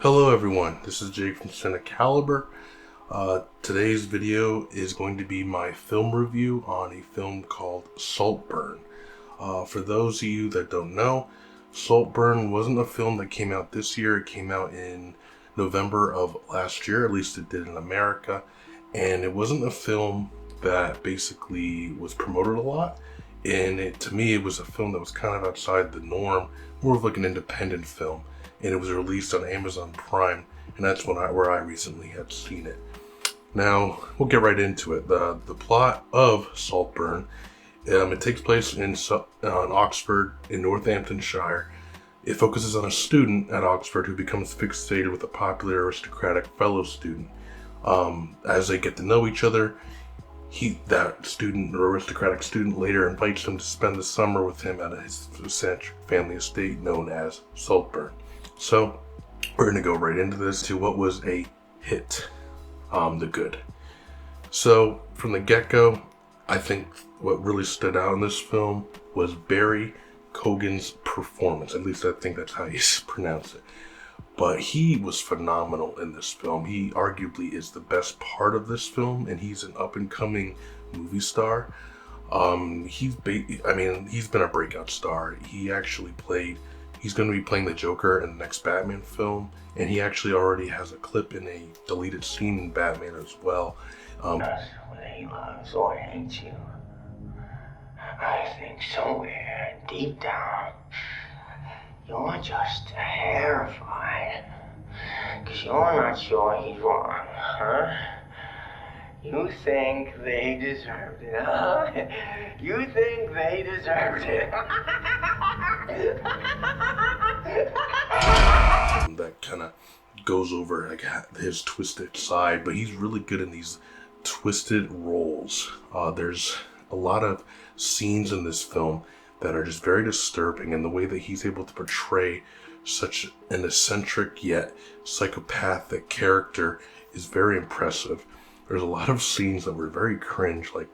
Hello everyone, this is Jake from CINECALIBER. Today's video is going to be my film review on a film called Saltburn. For those of you that don't know, Saltburn wasn't a film that came out this year. It came out in November of last year, at least it did in America. And it wasn't a film that basically was promoted a lot. And to me, it was a film that was kind of outside the norm, more of like an independent film. And it was released on Amazon Prime, and that's where I recently had seen it. Now, we'll get right into it. The plot of Saltburn, it takes place in Oxford in Northamptonshire. It focuses on a student at Oxford who becomes fixated with a popular aristocratic fellow student. As they get to know each other, that student or aristocratic student later invites him to spend the summer with him at his eccentric family estate known as Saltburn. So we're going to go right into this to what was a hit, The Good. So from the get-go, I think what really stood out in this film was Barry Keoghan's performance. At least I think that's how you pronounce it. But he was phenomenal in this film. He arguably is the best part of this film, and he's an up-and-coming movie star. He's been a breakout star. He's going to be playing the Joker in the next Batman film, and he actually already has a clip in a deleted scene in Batman as well. That's whether he loves or hates you. I think somewhere deep down, you're just terrified. 'Cause you're not sure he's wrong, huh? You think they deserved it, huh? You think they deserved it. That kind of goes over like his twisted side, but he's really good in these twisted roles. There's a lot of scenes in this film that are just very disturbing, and the way that he's able to portray such an eccentric yet psychopathic character is very impressive. There's a lot of scenes that were very cringe, like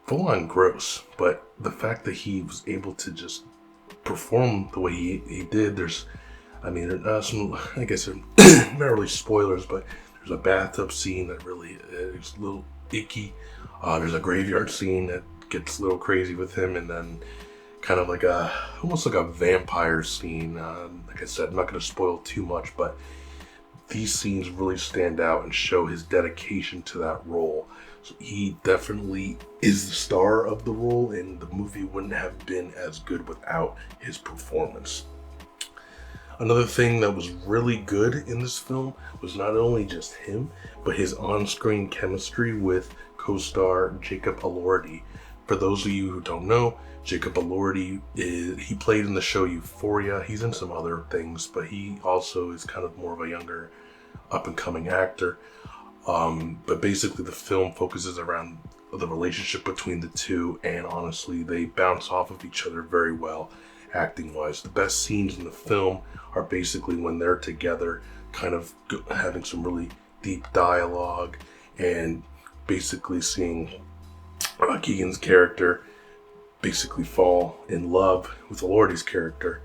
full on gross, but the fact that he was able to just perform the way he did, there's some, I guess, not really spoilers, but there's a bathtub scene that really is a little icky. There's a graveyard scene that gets a little crazy with him, and then kind of like almost like a vampire scene. Like I said, I'm not going to spoil too much, but these scenes really stand out and show his dedication to that role. So he definitely is the star of the role, and the movie wouldn't have been as good without his performance. Another thing that was really good in this film was not only just him, but his on-screen chemistry with co-star Jacob Elordi. For those of you who don't know, Jacob Elordi he played in the show Euphoria. He's in some other things, but he also is kind of more of a younger up-and-coming actor. But basically the film focuses around the relationship between the two, and honestly they bounce off of each other very well acting-wise. The best scenes in the film are basically when they're together, kind of having some really deep dialogue, and basically seeing Keoghan's character basically fall in love with Elordi's character,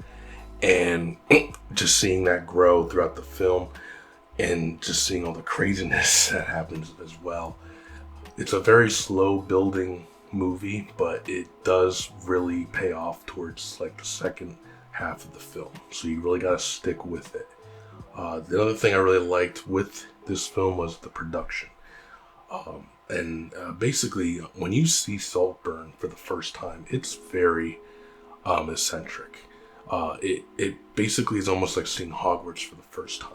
and just seeing that grow throughout the film, and just seeing all the craziness that happens as well. It's a very slow building movie, but it does really pay off towards like the second half of the film, so you really got to stick with it. The other thing I really liked with this film was the production. Basically, when you see Saltburn for the first time, it's very eccentric. It basically is almost like seeing Hogwarts for the first time.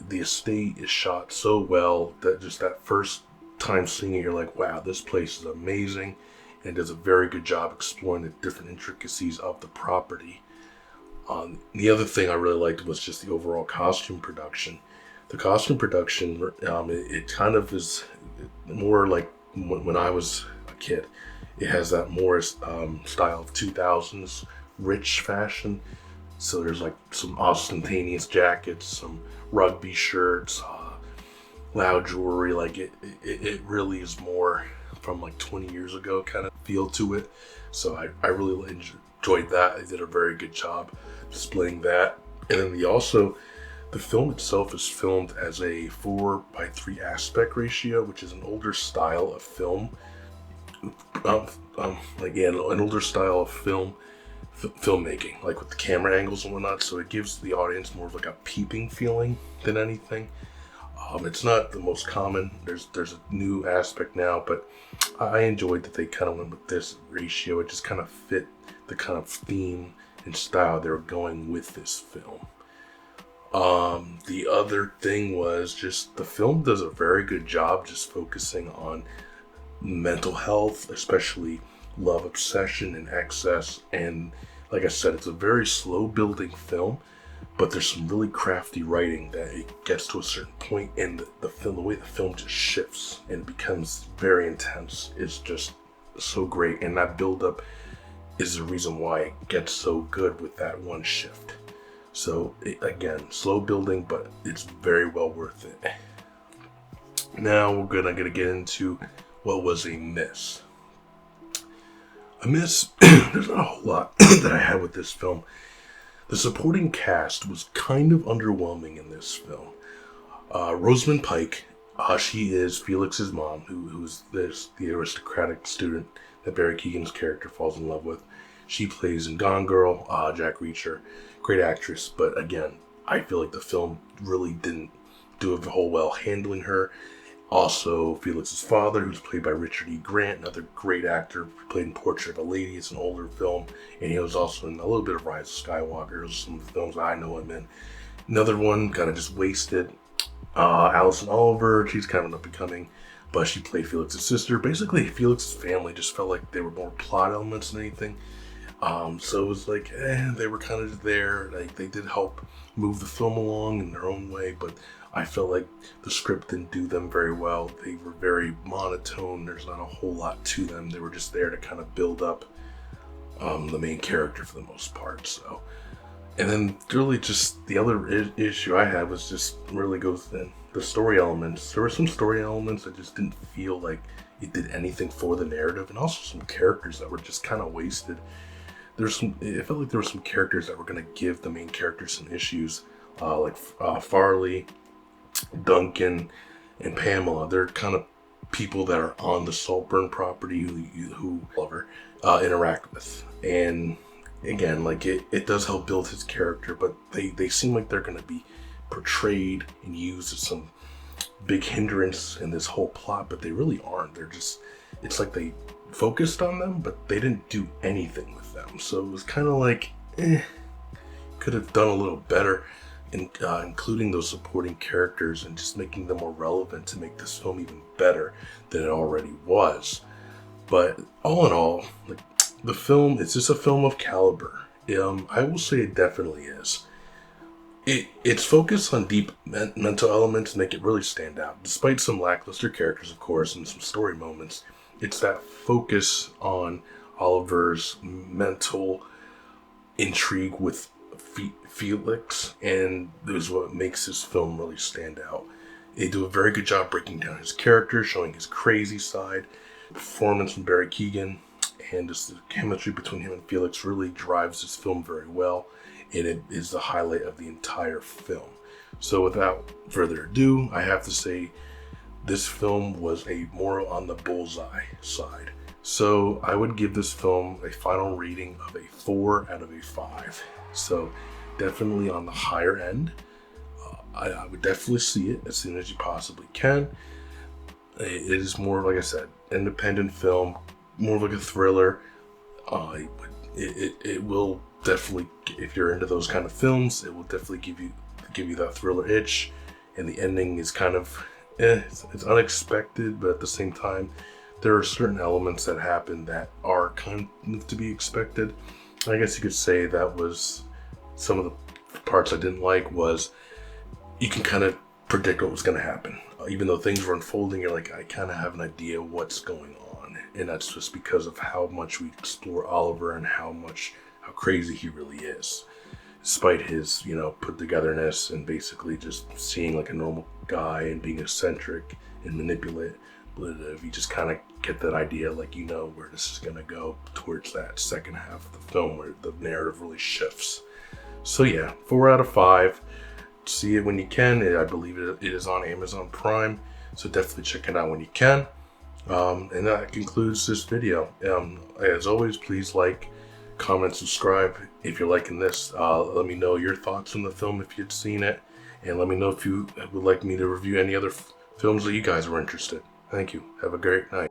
The estate is shot so well that just that first time seeing it, you're like, wow, this place is amazing, and does a very good job exploring the different intricacies of the property. The other thing I really liked was just the overall costume production. The costume production, it kind of is more like when I was a kid. It has that more style of 2000s rich fashion. So there's like some ostentatious jackets, some rugby shirts, loud jewelry. Like it really is more from like 20 years ago kind of feel to it. So I really enjoyed that. They did a very good job displaying that. And then The film itself is filmed as a 4:3 aspect ratio, which is an older style of film. Again, an older style of filmmaking, like with the camera angles and whatnot. So it gives the audience more of like a peeping feeling than anything. It's not the most common. There's a new aspect now, but I enjoyed that they kind of went with this ratio. It just kind of fit the kind of theme and style they were going with this film. The other thing was just the film does a very good job just focusing on mental health, especially love, obsession, and excess. And like I said, it's a very slow building film, but there's some really crafty writing that it gets to a certain point, and the way the film just shifts and becomes very intense is just so great. And that build-up is the reason why it gets so good with that one shift. So again, slow building, but it's very well worth it. Now we're gonna get into what was a miss. A miss, there's not a whole lot that I had with this film. The supporting cast was kind of underwhelming in this film. Rosamund Pike, she is Felix's mom, who's the aristocratic student that Barry Keoghan's character falls in love with. She plays in Gone Girl, Jack Reacher, great actress, but again, I feel like the film really didn't do a whole well handling her. Also, Felix's father, who's played by Richard E. Grant, another great actor, played in Portrait of a Lady. It's an older film, and he was also in a little bit of Rise of Skywalker, some of the films I know him in. Another one, kind of just wasted. Allison Oliver, she's kind of up and coming, but she played Felix's sister. Basically, Felix's family just felt like they were more plot elements than anything. So it was like, they were kind of there. Like, they did help move the film along in their own way, but I felt like the script didn't do them very well. They were very monotone. There's not a whole lot to them. They were just there to kind of build up the main character for the most part. So, and then really just the other issue I had was just really goes in the story elements. There were some story elements that just didn't feel like it did anything for the narrative, and also some characters that were just kind of wasted. It felt like there were some characters that were going to give the main character some issues, like Farley, Duncan, and Pamela. They're kind of people that are on the Saltburn property who Lover interact with. And again, like it does help build his character, but they seem like they're going to be portrayed and used as some big hindrance in this whole plot, but they really aren't. It's like they focused on them, but they didn't do anything with them. So it was kind of like, could have done a little better in including those supporting characters and just making them more relevant to make this film even better than it already was. But all in all, like, the film, it's just a film of caliber. I will say it definitely is. It's focused on deep mental elements to make it really stand out. Despite some lackluster characters, of course, and some story moments, it's that focus on Oliver's mental intrigue with Felix, and it is what makes this film really stand out. They do a very good job breaking down his character, showing his crazy side. The performance from Barry Keoghan and just the chemistry between him and Felix really drives this film very well, and it is the highlight of the entire film. So without further ado, I have to say this film was more on the bullseye side. So I would give this film a final rating of a 4 out of a 5. So definitely on the higher end. I would definitely see it as soon as you possibly can. It is more, like I said, independent film, more like a thriller. It will definitely, if you're into those kind of films, it will definitely give you that thriller itch. And the ending is kind of, it's unexpected, but at the same time, there are certain elements that happen that are kind of to be expected. I guess you could say that was some of the parts I didn't like was you can kind of predict what was going to happen. Even though things were unfolding, you're like, I kind of have an idea what's going on. And that's just because of how much we explore Oliver and how crazy he really is. Despite his, put togetherness and basically just seeing like a normal guy and being eccentric and manipulative, you just kind of get that idea, like, where this is going to go towards that second half of the film where the narrative really shifts. So yeah, 4 out of 5. see it when you can. I believe it is on Amazon Prime, so definitely check it out when you can. And that concludes this video. As always, please like, comment, subscribe if you're liking this. Let me know your thoughts on the film if you'd seen it, and let me know if you would like me to review any other films that you guys were interested. Thank you. Have a great night.